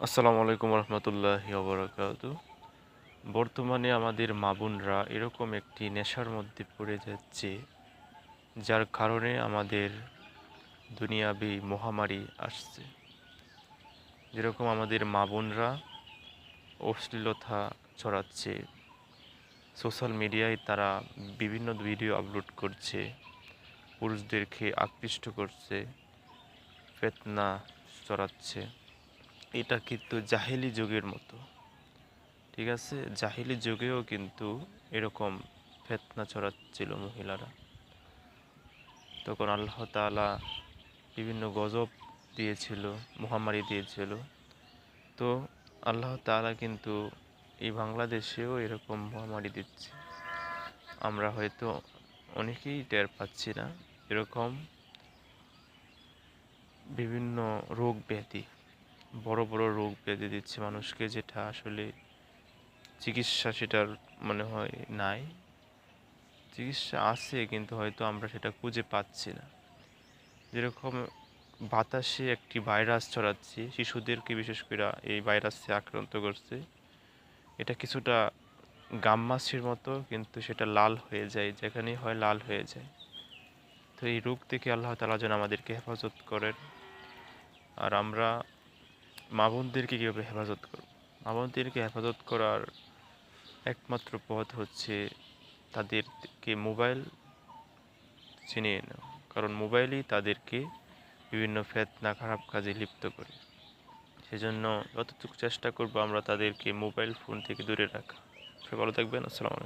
আসসালামু আলাইকুম রহমতুল্লাহি ওবরাকাতু। বর্তমানে আমাদের মা বোনরা এরকম একটি নেশার মধ্যে পড়ে যাচ্ছে, যার কারণে আমাদের দুনিয়াবি মহামারী আসছে। যেরকম আমাদের মা বোনরা অশ্লীলতা ছড়াচ্ছে, সোশ্যাল মিডিয়ায় তারা বিভিন্ন ভিডিও আপলোড করছে, পুরুষদেরকে আকৃষ্ট করছে, ফিতনা ছড়াচ্ছে। এটা কিন্তু জাহেলি যুগের মতো, ঠিক আছে? জাহিলি যুগেও কিন্তু এরকম ফিতনা ছড়াচ্ছিল মহিলারা। তখন আল্লাহ তাআলা বিভিন্ন গজব দিয়েছিল, মহামারী দিয়েছিল। তো আল্লাহ তাআলা কিন্তু এই বাংলাদেশেও এরকম মহামারী দিচ্ছে। আমরা হয়তো অনেকেই টের পাচ্ছি না। এরকম বিভিন্ন রোগ ব্যাধি, বড় বড় রোগ ব্যাধি দিচ্ছে মানুষকে, যেটা আসলে চিকিৎসা সেটার মনে হয় নাই। চিকিৎসা আছে কিন্তু হয়তো আমরা সেটা খুঁজে পাচ্ছি না। যেরকম বাতাসে একটি ভাইরাস ছড়াচ্ছে, শিশুদেরকে বিশেষ করে এই ভাইরাসে আক্রান্ত করছে। এটা কিছুটা গাম্মাছির মতো, কিন্তু সেটা লাল হয়ে যায়, যেখানেই হয় লাল হয়ে যায়। তো এই রোগ থেকে আল্লাহ তাআলা যেন আমাদেরকে হেফাজত করেন। আর আমরা মা বোনদেরকে কীভাবে হেফাজত করব? মা বোনদেরকে হেফাজত করার একমাত্র পথ হচ্ছে তাদেরকে মোবাইল ছিনিয়ে নেওয়া। কারণ মোবাইলই তাদেরকে বিভিন্ন ফিতনা, খারাপ কাজে লিপ্ত করে। সেজন্য যতটুকু চেষ্টা করব আমরা তাদেরকে মোবাইল ফোন থেকে দূরে রাখা। সবাই ভালো থাকবেন। আসসালামু আলাইকুম।